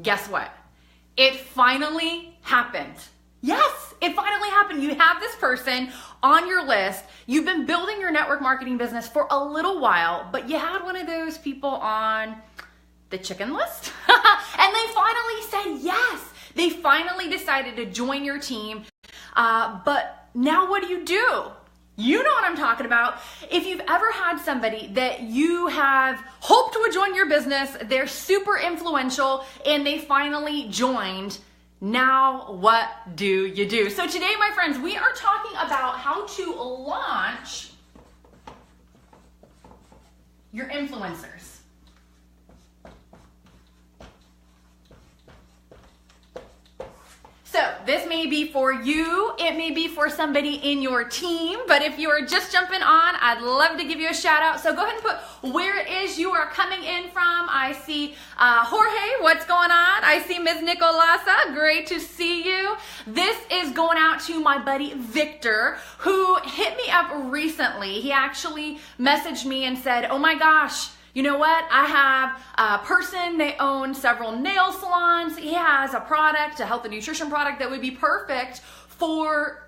guess what? It finally happened. Yes, it finally happened. You have this person on your list. You've been building your network marketing business for a little while, but you had one of those people on the chicken list. And they finally said yes. They finally decided to join your team. But now what do? You know what I'm talking about. If you've ever had somebody that you have hoped would join your business, they're super influential, and they finally joined, now what do you do? So today, my friends, we are talking about how to launch your influencers. So this may be for you, it may be for somebody in your team, but if you are just jumping on, I'd love to give you a shout out. So go ahead and put where it is you are coming in from. I see Jorge, what's going on? I see Ms. Nicolasa, great to see you. This is going out to my buddy Victor, who hit me up recently. He actually messaged me and said, oh my gosh, you know what? I have a person, they own several nail salons. He has a product, a health and nutrition product that would be perfect for,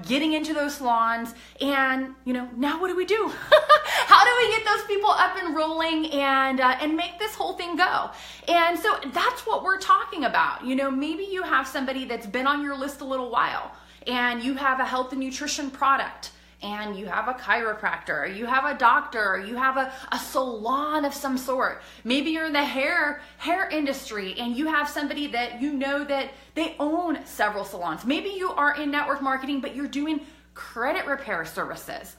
getting into those salons. And, now what do we do? How do we get those people up and rolling and make this whole thing go? And so that's what we're talking about. Maybe you have somebody that's been on your list a little while and you have a health and nutrition product, and you have a chiropractor, you have a doctor, you have a salon of some sort. Maybe you're in the hair industry and you have somebody that that they own several salons. Maybe you are in network marketing, but you're doing credit repair services.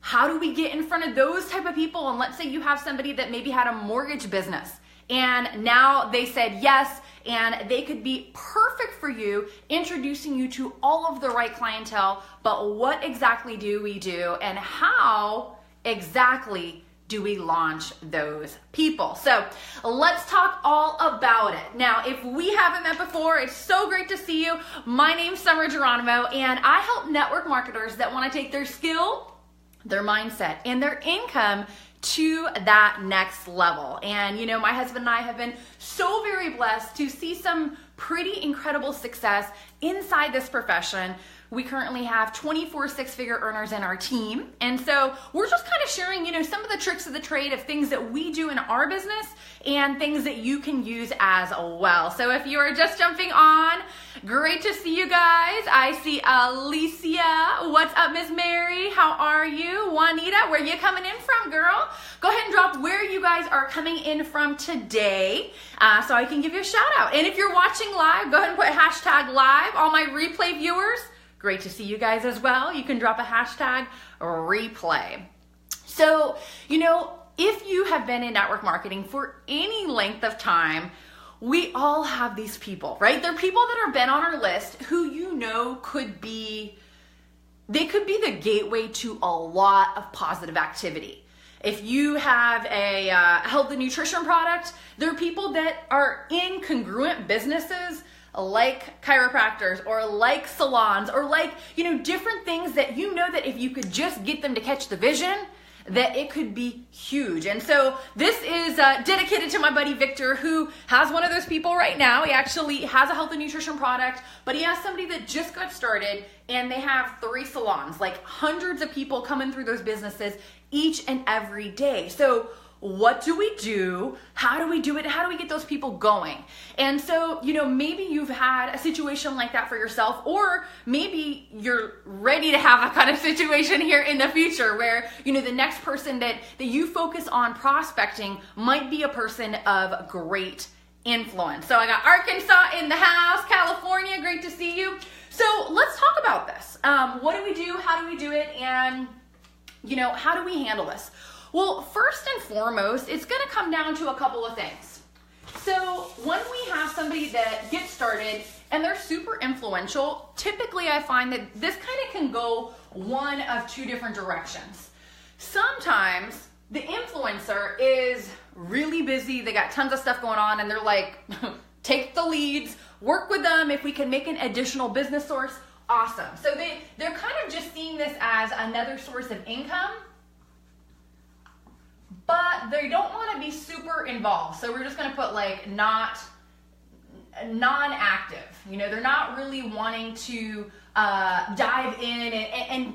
How do we get in front of those type of people? And let's say you have somebody that maybe had a mortgage business and now they said yes, and they could be perfect for you, introducing you to all of the right clientele. But what exactly do we do, and how exactly do we launch those people? So let's talk all about it. Now, if we haven't met before, it's so great to see you. My name's Summer Jeronimo, and I help network marketers that want to take their skill, their mindset, and their income to that next level. And my husband and I have been so very blessed to see some pretty incredible success inside this profession. We currently have 24 six-figure earners in our team. And so we're just kind of sharing, some of the tricks of the trade of things that we do in our business and things that you can use as well. So if you are just jumping on, great to see you guys. I see Alicia. What's up, Miss Mary? How are you? Juanita, where you coming in from, girl? Go ahead and drop where you guys are coming in from today so I can give you a shout out. And if you're watching live, go ahead and put hashtag live. All my replay viewers, great to see you guys as well. You can drop a hashtag replay. So, if you have been in network marketing for any length of time, we all have these people, right? They're people that have been on our list who could be the gateway to a lot of positive activity. If you have a health and nutrition product, there are people that are in congruent businesses like chiropractors or like salons or different things that that if you could just get them to catch the vision, that it could be huge. And so this is dedicated to my buddy Victor, who has one of those people right now. He actually has a health and nutrition product, but he has somebody that just got started and they have 3 salons, like hundreds of people coming through those businesses each and every day. So what do we do? How do we do it? How do we get those people going? And so, maybe you've had a situation like that for yourself, or maybe you're ready to have a kind of situation here in the future where, the next person that you focus on prospecting might be a person of great influence. So I got Arkansas in the house, California, great to see you. So let's talk about this. What do we do? How do we do it? And, how do we handle this? Well, first and foremost, it's going to come down to a couple of things. So when we have somebody that gets started and they're super influential, typically I find that this kind of can go one of 2 different directions. Sometimes the influencer is really busy, they got tons of stuff going on, and they're like, take the leads, work with them. If we can make an additional business source, awesome. So they're kind of just seeing this as another source of income, but they don't want to be super involved. So we're just going to put not non-active. They're not really wanting to dive in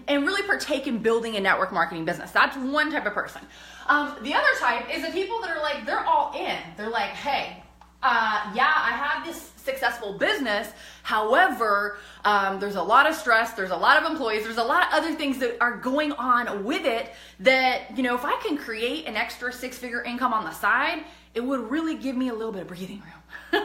and really partake in building a network marketing business. That's one type of person. The other type is the people that are like, they're all in. They're like, hey, I have this successful business. However, there's a lot of stress. There's a lot of employees. There's a lot of other things that are going on with it that, if I can create an extra 6-figure income on the side, it would really give me a little bit of breathing room.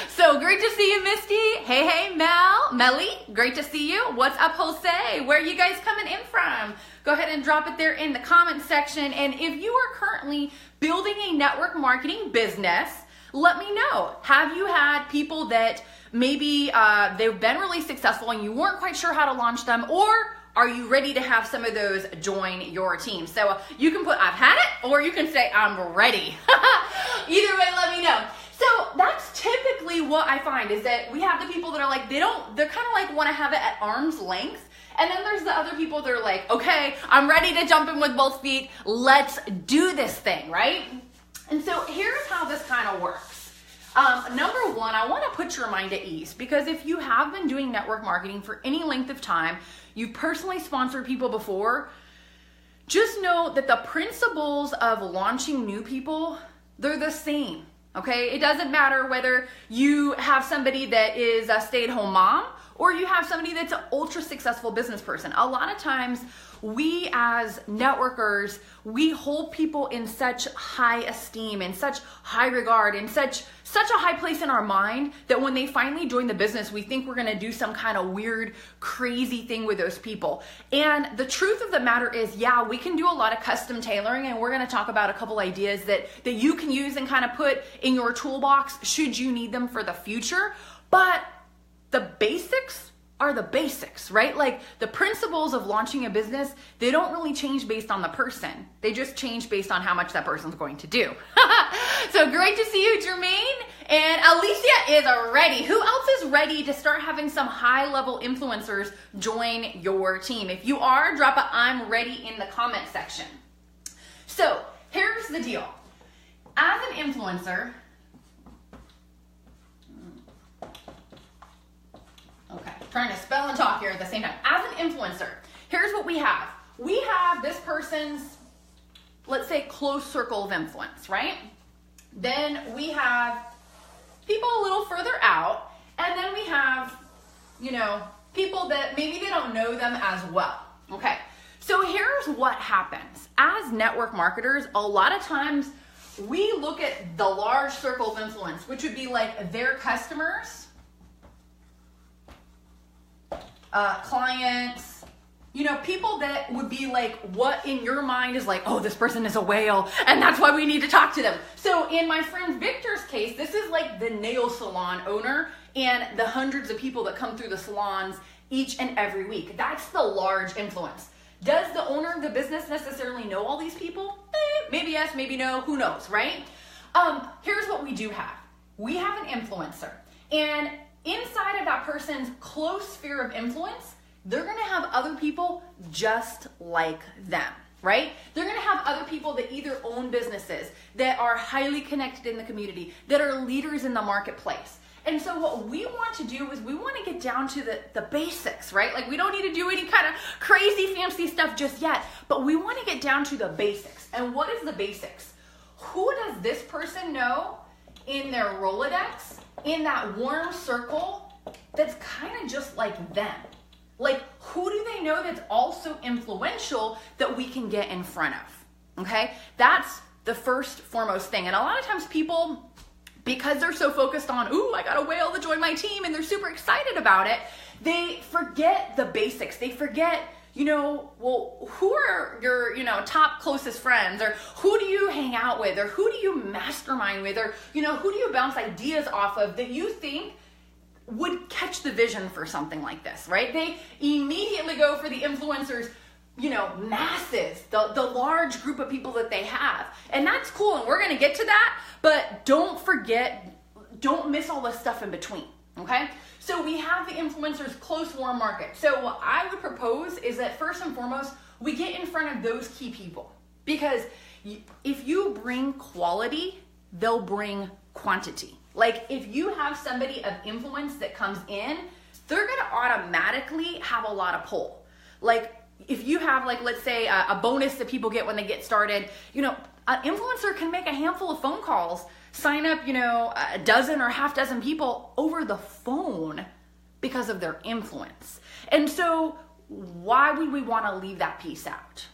So great to see you, Misty. Hey, Melly, great to see you. What's up, Jose? Where are you guys coming in from? Go ahead and drop it there in the comments section. And if you are currently building a network marketing business, let me know. Have you had people that maybe they've been really successful and you weren't quite sure how to launch them, or are you ready to have some of those join your team? So you can put, I've had it, or you can say, I'm ready. Either way, let me know. So that's typically what I find is that we have the people that are like, they're kind of like want to have it at arm's length. And then there's the other people that are like, okay, I'm ready to jump in with both feet. Let's do this thing, right? And so here's how this kind of works. Number one, I want to put your mind at ease, because if you have been doing network marketing for any length of time, you've personally sponsored people before, just know that the principles of launching new people, they're the same, okay? It doesn't matter whether you have somebody that is a stay-at-home mom or you have somebody that's an ultra successful business person. A lot of times we as networkers, we hold people in such high esteem, in such high regard, in such a high place in our mind that when they finally join the business, we think we're gonna do some kind of weird, crazy thing with those people. And the truth of the matter is, yeah, we can do a lot of custom tailoring, and we're gonna talk about a couple ideas that you can use and kind of put in your toolbox should you need them for the future. But the basics are the basics, right? Like the principles of launching a business, they don't really change based on the person. They just change based on how much that person's going to do. So great to see you, Jermaine. And Alicia is ready. Who else is ready to start having some high-level influencers join your team? If you are, drop a I'm ready in the comment section. So here's the deal. As an influencer, okay, trying to spell and talk here at the same time. As an influencer, here's what we have. We have this person's, let's say, close circle of influence, right? Then we have people a little further out, and then we have, people that maybe they don't know them as well, okay? So here's what happens. As network marketers, a lot of times we look at the large circle of influence, which would be like their customers, clients, people that would be like, what in your mind is like, oh, this person is a whale, and that's why we need to talk to them. So in my friend Victor's case, this is like the nail salon owner and the hundreds of people that come through the salons each and every week. That's the large influence. Does the owner of the business necessarily know all these people? Maybe yes, maybe no, who knows, right? Here's what we do have. We have an influencer, and inside of that person's close sphere of influence, they're gonna have other people just like them, right? They're gonna have other people that either own businesses, that are highly connected in the community, that are leaders in the marketplace. And so what we want to do is we want to get down to the basics, right? Like we don't need to do any kind of crazy fancy stuff just yet, but we want to get down to the basics. And what is the basics? Who does this person know in their Rolodex, in that warm circle that's kind of just like them? Like, who do they know that's also influential that we can get in front of? Okay, that's the first foremost thing. And a lot of times people, because they're so focused on, ooh, I got a whale to join my team, and they're super excited about it, they forget the basics. They forget, well, who are your, top closest friends, or who do you hang out with, or who do you mastermind with, or, who do you bounce ideas off of that you think would catch the vision for something like this, right? They immediately go for the influencers, masses, the large group of people that they have. And that's cool, and we're gonna get to that, but don't miss all the stuff in between, okay? So we have the influencers close warm market. So what I would propose is that first and foremost, we get in front of those key people. Because if you bring quality, they'll bring quantity. Like if you have somebody of influence that comes in, they're going to automatically have a lot of pull. Like if you have like, let's say a bonus that people get when they get started, an influencer can make a handful of phone calls, sign up, a dozen or half dozen people over the phone because of their influence. And so why would we want to leave that piece out?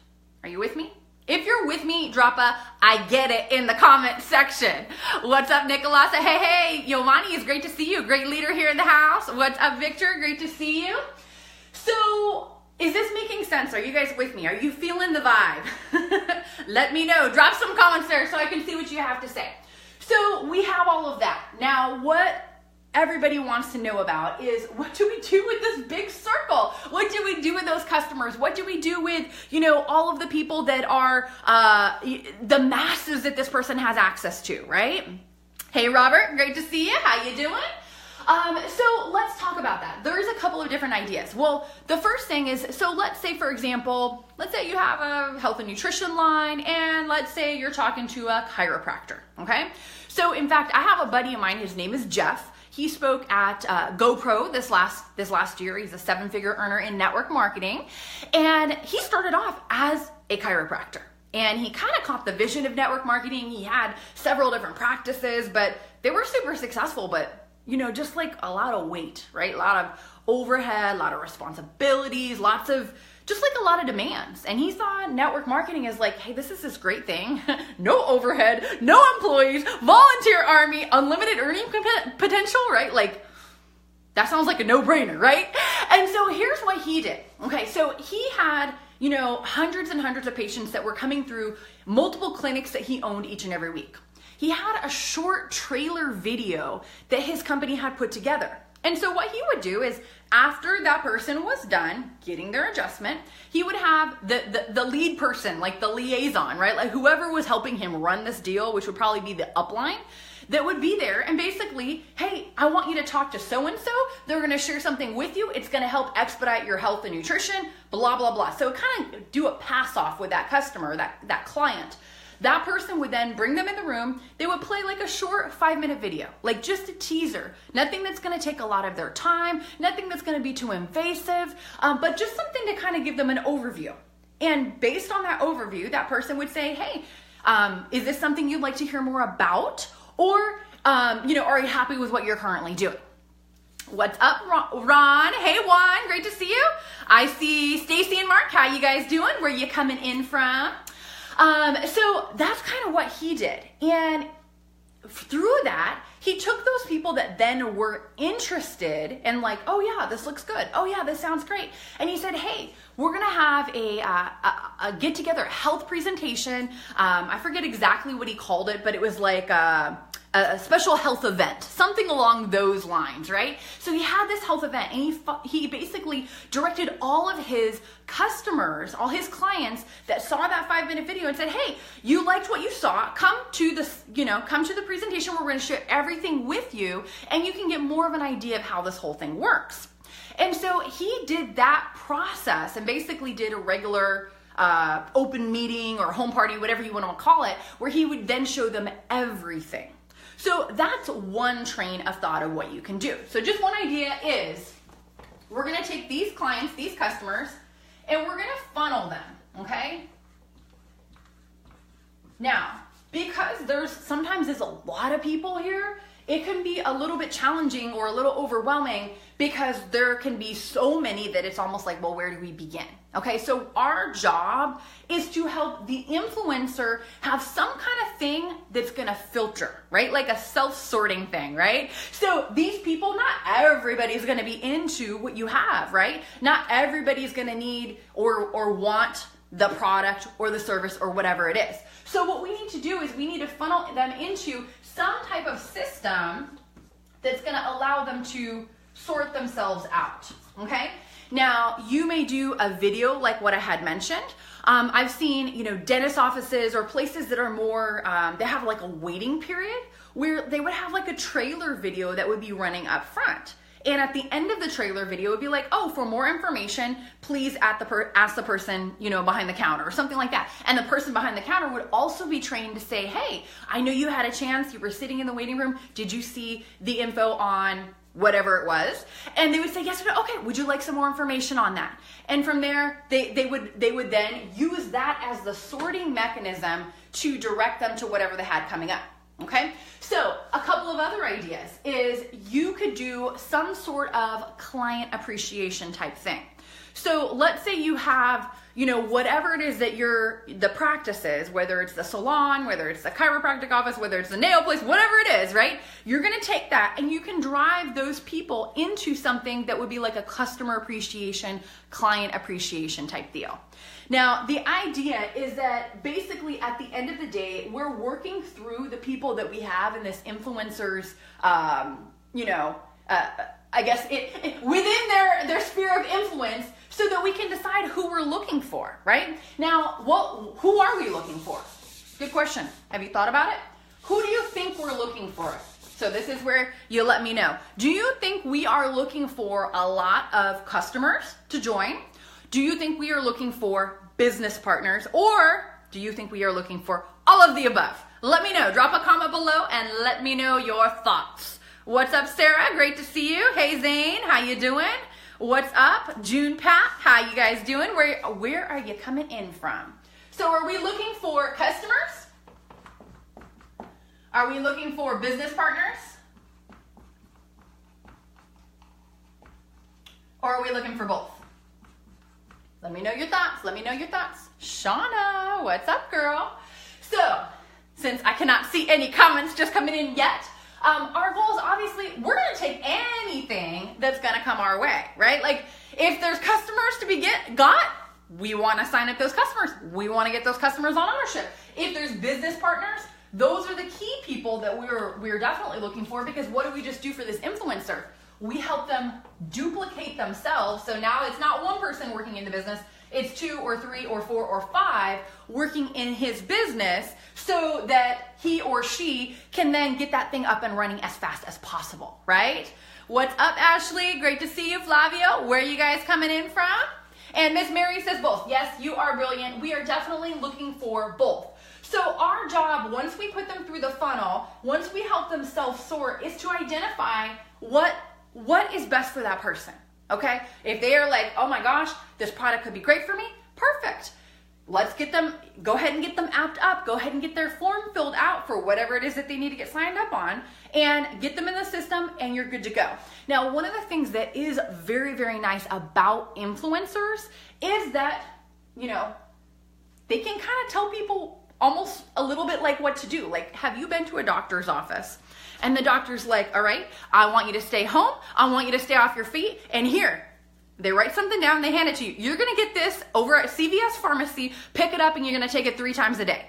Are you with me? If you're with me, drop a I get it in the comment section. What's up, Nicolasa? Hey, Yomani, it's great to see you. Great leader here in the house. What's up, Victor? Great to see you. So, is this making sense? Are you guys with me? Are you feeling the vibe? Let me know. Drop some comments there so I can see what you have to say. So, we have all of that. Now, what everybody wants to know about is, what do we do with this big circle? What do we do with those customers? What do we do with, all of the people that are the masses that this person has access to, right? Hey, Robert, great to see you. How you doing? So let's talk about that. There's a couple of different ideas. Well, the first thing is, so let's say, for example, let's say you have a health and nutrition line, and let's say you're talking to a chiropractor, okay? So in fact, I have a buddy of mine, his name is Jeff. He spoke at GoPro this last year. He's a 7-figure earner in network marketing. And he started off as a chiropractor. And he kind of caught the vision of network marketing. He had several different practices, but they were super successful, but just like a lot of weight, right? A lot of overhead, a lot of responsibilities, just like a lot of demands. And he saw network marketing as like, hey, this is this great thing. No overhead, no employees, volunteer army, unlimited earning potential, right? Like, that sounds like a no-brainer, right? And so here's what he did. Okay, so he had, hundreds and hundreds of patients that were coming through multiple clinics that he owned each and every week. He had a short trailer video that his company had put together. And so what he would do is, after that person was done getting their adjustment, he would have the lead person, like the liaison, right? Like whoever was helping him run this deal, which would probably be the upline, that would be there and basically, hey, I want you to talk to so-and-so. They're going to share something with you. It's going to help expedite your health and nutrition, blah, blah, blah. So kind of do a pass off with that customer, that client. That person would then bring them in the room. They would play like a short 5-minute video, like just a teaser. Nothing that's going to take a lot of their time, nothing that's going to be too invasive, but just something to kind of give them an overview. And based on that overview, that person would say, hey, is this something you'd like to hear more about? Or, are you happy with what you're currently doing? What's up, Ron? Hey, Juan, great to see you. I see Stacy and Mark. How you guys doing? Where you coming in from? So that's kind of what he did. And through that, he took those people that then were interested and like, oh yeah, this looks good. Oh yeah, this sounds great. And he said, hey, we're going to have a get together health presentation. I forget exactly what he called it, but it was like a special health event, something along those lines, right? So he had this health event, and he basically directed all of his customers, all his clients that saw that 5-minute video and said, hey, you liked what you saw, come to the presentation where we're going to share everything with you, and you can get more of an idea of how this whole thing works. And so he did that process and basically did a regular open meeting or home party, whatever you want to call it, where he would then show them everything. So that's one train of thought of what you can do. So just one idea is, we're going to take these clients, these customers, and we're going to funnel them, okay? Now, because sometimes there's a lot of people here, it can be a little bit challenging or a little overwhelming because there can be so many that it's almost like, well, where do we begin? Okay, so our job is to help the influencer have some kind of thing that's gonna filter, right? Like a self-sorting thing, right? So these people, not everybody's gonna be into what you have, right? Not everybody's gonna need or want the product or the service or whatever it is. So what we need to do is we need to funnel them into some type of system that's going to allow them to sort themselves out, okay? Now, you may do a video like what I had mentioned. I've seen, dentist offices or places that are more, they have like a waiting period where they would have like a trailer video that would be running up front. And at the end of the trailer video, it would be like, oh, for more information, please ask the person, behind the counter or something like that. And the person behind the counter would also be trained to say, hey, I know you had a chance. You were sitting in the waiting room. Did you see the info on whatever it was? And they would say yes or no. Okay, would you like some more information on that? And from there, they would then use that as the sorting mechanism to direct them to whatever they had coming up. Okay, so a couple of other ideas is you could do some sort of client appreciation type thing. So let's say you have, whatever it is that the practice is, whether it's the salon, whether it's the chiropractic office, whether it's the nail place, whatever it is, right? You're going to take that and you can drive those people into something that would be like a customer appreciation, client appreciation type deal. Now, the idea is that basically at the end of the day, we're working through the people that we have in this influencers, I guess within their sphere of influence, so that we can decide who we're looking for, right? Now, who are we looking for? Good question. Have you thought about it? Who do you think we're looking for? So this is where you let me know. Do you think we are looking for a lot of customers to join? Do you think we are looking for business partners? Or do you think we are looking for all of the above? Let me know. Drop a comment below and let me know your thoughts. What's up, Sarah? Great to see you. Hey, Zane. How you doing? What's up? June Pat. How you guys doing? Where are you coming in from? So are we looking for customers? Are we looking for business partners? Or are we looking for both? Let me know your thoughts. Let me know your thoughts. Shauna, what's up, girl? So, since I cannot see any comments just coming in yet, our goal is obviously we're going to take anything that's going to come our way, right? Like if there's customers to be got, we want to sign up those customers. We want to get those customers on ownership. If there's business partners, those are the key people that we're definitely looking for, because what do we just do for this influencer? We help them duplicate themselves. So now it's not one person working in the business, it's 2 or 3 or 4 or 5 working in his business, so that he or she can then get that thing up and running as fast as possible, right? What's up, Ashley? Great to see you. Flavio, where are you guys coming in from? And Miss Mary says both. Yes, you are brilliant. We are definitely looking for both. So our job, once we put them through the funnel, once we help them self-sort, is to identify what is best for that person, okay? If they are like, oh my gosh, this product could be great for me, perfect. Let's go ahead and get them apped up. Go ahead and get their form filled out for whatever it is that they need to get signed up on, and get them in the system, and you're good to go. Now, one of the things that is very, very nice about influencers is that, they can kind of tell people almost a little bit like what to do. Like, have you been to a doctor's office? And the doctor's like, all right, I want you to stay home. I want you to stay off your feet. And here, they write something down, they hand it to you. You're going to get this over at CVS Pharmacy, pick it up, and you're going to take it 3 times a day.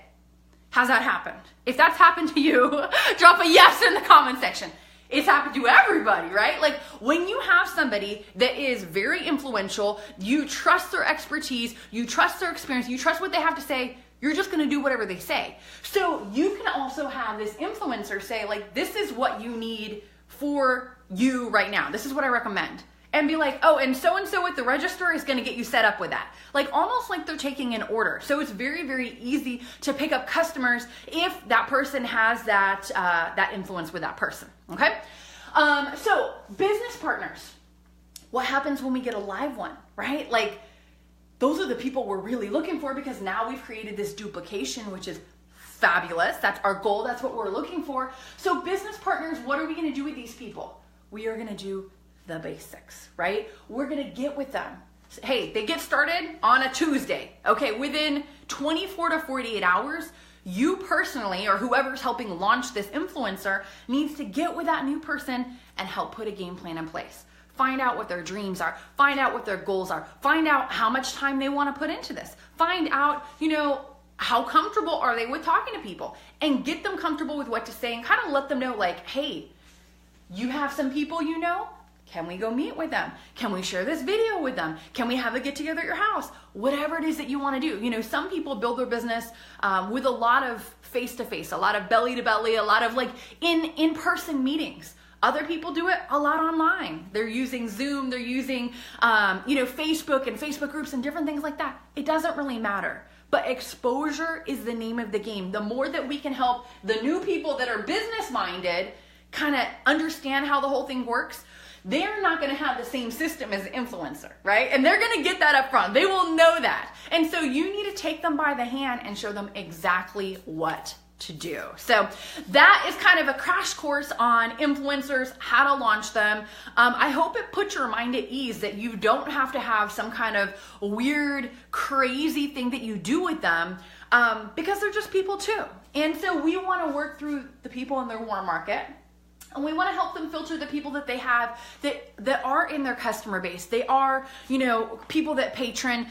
How's that happened? If that's happened to you, drop a yes in the comment section. It's happened to everybody, right? Like when you have somebody that is very influential, you trust their expertise, you trust their experience, you trust what they have to say, you're just going to do whatever they say. So you can also have this influencer say, like, this is what you need for you right now. This is what I recommend. And be like, oh, and so at the register is going to get you set up with that. Like almost like they're taking an order. So it's very, very easy to pick up customers if that person has that influence with that person. Okay. So business partners, what happens when we get a live one, right? Like those are the people we're really looking for, because now we've created this duplication, which is fabulous. That's our goal. That's what we're looking for. So business partners, what are we going to do with these people? We are going to do the basics, right? We're going to get with them. Hey, they get started on a Tuesday. Okay, within 24 to 48 hours, you personally, or whoever's helping launch this influencer, needs to get with that new person and help put a game plan in place. Find out what their dreams are. Find out what their goals are. Find out how much time they want to put into this. Find out, how comfortable are they with talking to people, and get them comfortable with what to say, and kind of let them know, like, hey, you have some people can we go meet with them? Can we share this video with them? Can we have a get together at your house? Whatever it is that you want to do. Some people build their business with a lot of face to face, a lot of belly to belly, a lot of like in-person meetings. Other people do it a lot online. They're using Zoom, they're using, Facebook and Facebook groups and different things like that. It doesn't really matter. But exposure is the name of the game. The more that we can help the new people that are business minded kind of understand how the whole thing works, they're not going to have the same system as an influencer, right? And they're going to get that up front. They will know that. And so you need to take them by the hand and show them exactly what to do. So that is kind of a crash course on influencers, how to launch them. I hope it puts your mind at ease that you don't have to have some kind of weird, crazy thing that you do with them, because they're just people too. And so we want to work through the people in their warm market. And we want to help them filter the people that they have that are in their customer base. They are, people that patron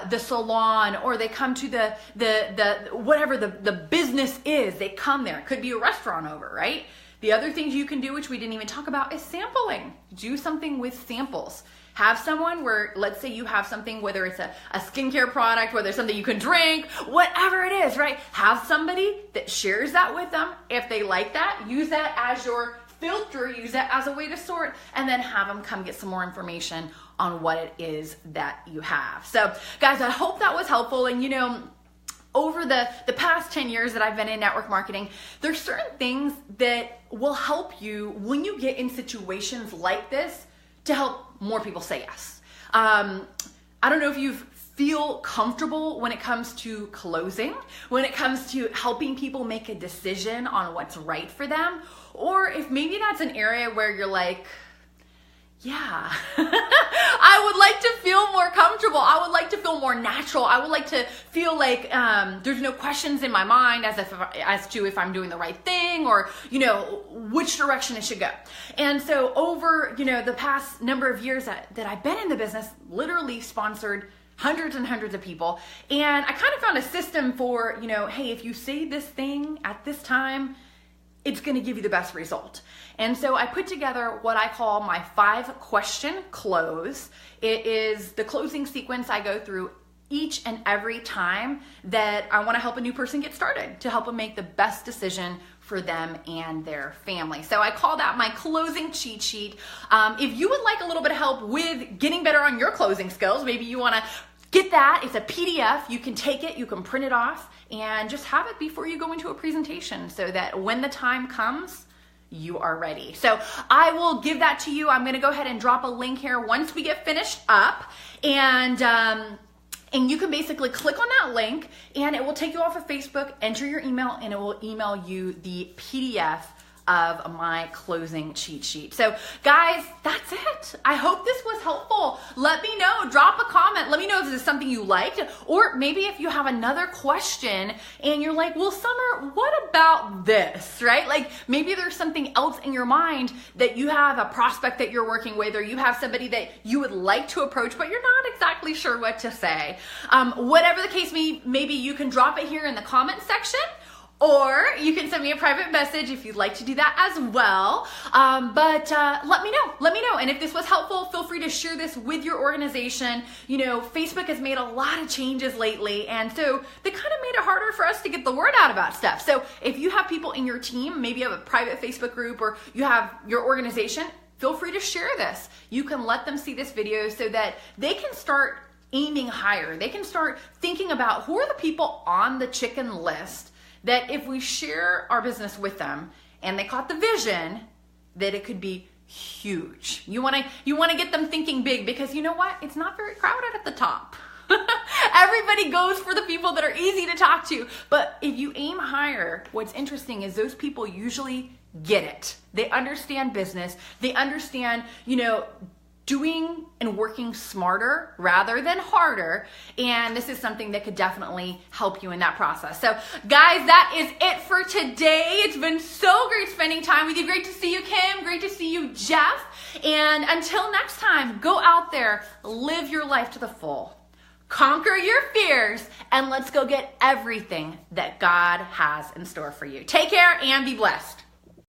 the salon, or they come to the whatever the business is. They come there. It could be a restaurant over, right? The other things you can do, which we didn't even talk about, is sampling. Do something with samples. Have someone where, let's say you have something, whether it's a skincare product, whether it's something you can drink, whatever it is, right? Have somebody that shares that with them. If they like that, use that as your filter, use that as a way to sort, and then have them come get some more information on what it is that you have. So guys, I hope that was helpful. And over the past 10 years that I've been in network marketing, there's certain things that will help you when you get in situations like this to help more people say yes. I don't know if you feel comfortable when it comes to closing, when it comes to helping people make a decision on what's right for them, or if maybe that's an area where you're like, yeah, I would like to feel more comfortable. I would like to feel more natural. I would like to feel like there's no questions in my mind as to if I'm doing the right thing, or, which direction it should go. And so over, the past number of years that I've been in the business, literally sponsored hundreds and hundreds of people. And I kind of found a system for, hey, if you say this thing at this time, it's going to give you the best result. And so I put together what I call my 5-question close. It is the closing sequence I go through each and every time that I want to help a new person get started, to help them make the best decision for them and their family. So I call that my closing cheat sheet. If you would like a little bit of help with getting better on your closing skills, maybe you want to get that. It's a PDF. You can take it, you can print it off, and just have it before you go into a presentation so that when the time comes, you are ready. So I will give that to you. I'm going to go ahead and drop a link here once we get finished up, and you can basically click on that link and it will take you off of Facebook, enter your email, and it will email you the PDF of my closing cheat sheet. So guys, that's it. I hope this was helpful. Let me know, drop a comment. Let me know if this is something you liked, or maybe if you have another question and you're like, well, Summer, what about this, right? Like maybe there's something else in your mind that you have a prospect that you're working with, or you have somebody that you would like to approach, but you're not exactly sure what to say. Whatever the case may be, maybe you can drop it here in the comment section, or you can send me a private message if you'd like to do that as well. But let me know. And if this was helpful, feel free to share this with your organization. Facebook has made a lot of changes lately, and so they kind of made it harder for us to get the word out about stuff. So if you have people in your team, maybe you have a private Facebook group, or you have your organization, feel free to share this. You can let them see this video so that they can start aiming higher. They can start thinking about who are the people on the chicken list that if we share our business with them and they caught the vision, that it could be huge. You want to get them thinking big, because you know what? It's not very crowded at the top. Everybody goes for the people that are easy to talk to. But if you aim higher, what's interesting is those people usually get it. They understand business. They understand, doing and working smarter rather than harder. And this is something that could definitely help you in that process. So guys, that is it for today. It's been so great spending time with you. Great to see you, Kim. Great to see you, Jeff. And until next time, go out there, live your life to the full, conquer your fears, and let's go get everything that God has in store for you. Take care and be blessed.